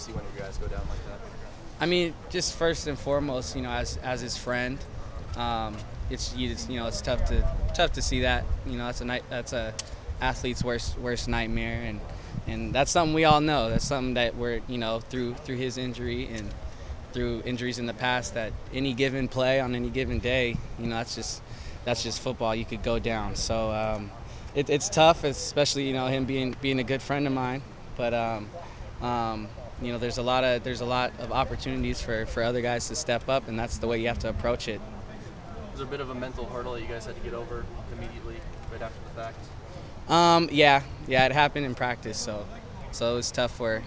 see one of you guys go down like that? I mean, just first and foremost, as his friend, it's tough to see that. That's a athlete's worst nightmare, and that's something we all know. That's something that we're through his injury and through injuries in the past, that any given play on any given day, that's just football. You could go down. So it's tough, especially him being a good friend of mine. But there's a lot of opportunities for other guys to step up, and that's the way you have to approach it. Was there a bit of a mental hurdle that you guys had to get over immediately, right after the fact? Yeah, it happened in practice, so it was tough for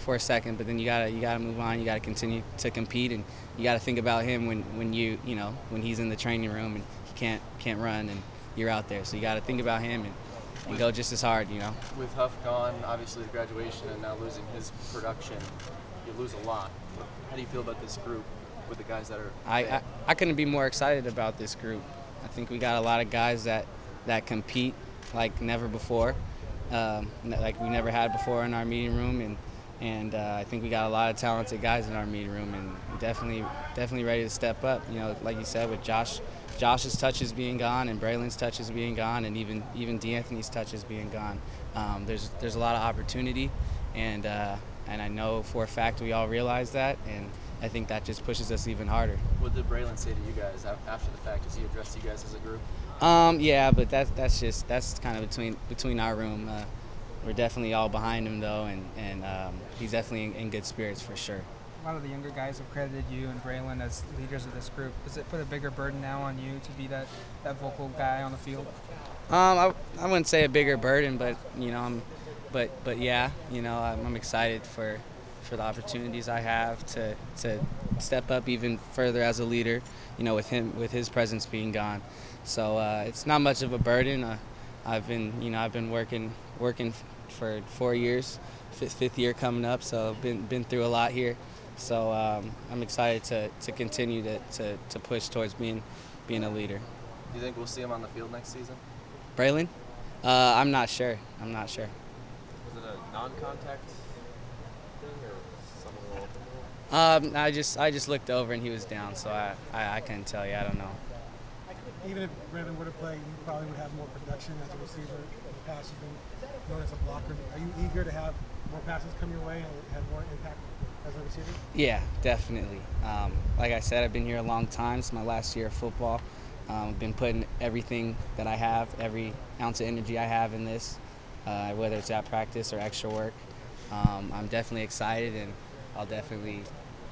a second, but then you gotta move on. You gotta continue to compete, and you gotta think about him when when he's in the training room and he can't run and you're out there. So you gotta think about him and go just as hard. With Huff gone, obviously the graduation, and now losing his production, you lose a lot. How do you feel about this group with the guys that are? I couldn't be more excited about this group. I think we got a lot of guys that compete like never before. Like we never had before in our meeting room, and I think we got a lot of talented guys in our meeting room, and definitely ready to step up. Like you said, with Josh's touches being gone and Bralon's touches being gone, and even D'Anthony's touches being gone, there's a lot of opportunity, and I know for a fact we all realize that, and I think that just pushes us even harder. What did Bralon say to you guys after the fact? Has he addressed you guys as a group? Yeah, but that's kind of between our room. We're definitely all behind him though, and he's definitely in good spirits for sure. A lot of the younger guys have credited you and Bralon as leaders of this group. Does it put a bigger burden now on you to be that vocal guy on the field? I wouldn't say a bigger burden, but but yeah, I'm excited for the opportunities I have to step up even further as a leader, with his presence being gone. So it's not much of a burden. I've been working for 4 years, fifth year coming up, so I've been through a lot here. So I'm excited to continue to push towards being a leader. Do you think we'll see him on the field next season? Bralon? I'm not sure. Is it a non-contact thing or something? I just looked over and he was down, so I couldn't tell you. I don't know. Even if Bralon were to play, you probably would have more production as a receiver. In the past, you've been known as a blocker. Are you eager to have more passes come your way and have more impact as a receiver? Yeah, definitely. Like I said, I've been here a long time. It's my last year of football. I've been putting everything that I have, every ounce of energy I have in this, whether it's at practice or extra work. I'm definitely excited, and I'll definitely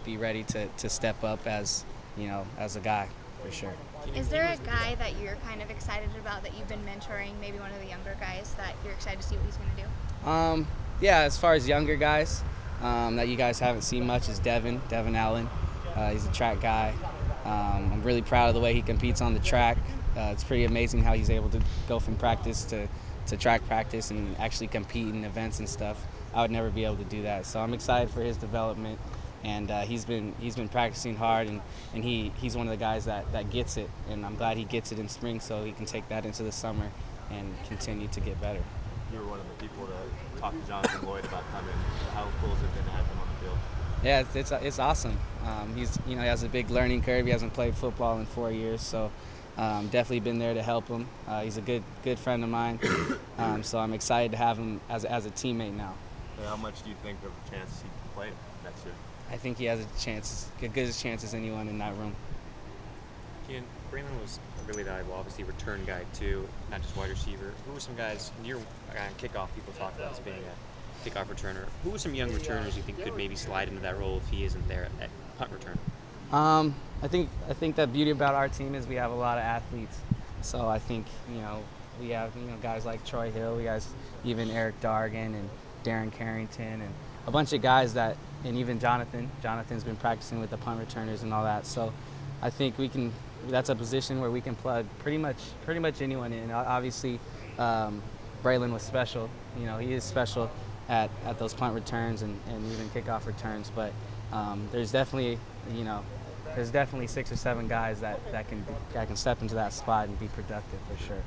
be ready to step up as a guy for sure. Is there a guy that you're kind of excited about that you've been mentoring, maybe one of the younger guys that you're excited to see what he's going to do? Yeah, as far as younger guys that you guys haven't seen much is Devin Allen. He's a track guy. I'm really proud of the way he competes on the track. It's pretty amazing how he's able to go from practice to track practice and actually compete in events and stuff. I would never be able to do that. So I'm excited for his development. And he's been practicing hard, and he's one of the guys that gets it, and I'm glad he gets it in spring so he can take that into the summer and continue to get better. You were one of the people to talk to Jonathan Lloyd about coming. How cool has it been to have him on the field? Yeah, it's awesome. He has a big learning curve. He hasn't played football in 4 years, so definitely been there to help him. He's a good friend of mine, so I'm excited to have him as a teammate now. How much do you think of the chances he can play next year? I think he has as good a chance as anyone in that room. Keanon, Bralon was a really valuable, obviously, return guy too, not just wide receiver. Who were some guys, near kickoff, people talk about as being a kickoff returner. Who were some young returners you think could maybe slide into that role if he isn't there at punt return? I think the beauty about our team is we have a lot of athletes. So I think, we have, guys like Troy Hill, we have even Eric Dargan and Darren Carrington and a bunch of guys and even Jonathan's been practicing with the punt returners and all that. So I think that's a position where we can plug pretty much anyone in. Obviously, Bralon was special. He is special at those punt returns and even kickoff returns. But there's definitely 6 or 7 guys that can step into that spot and be productive for sure.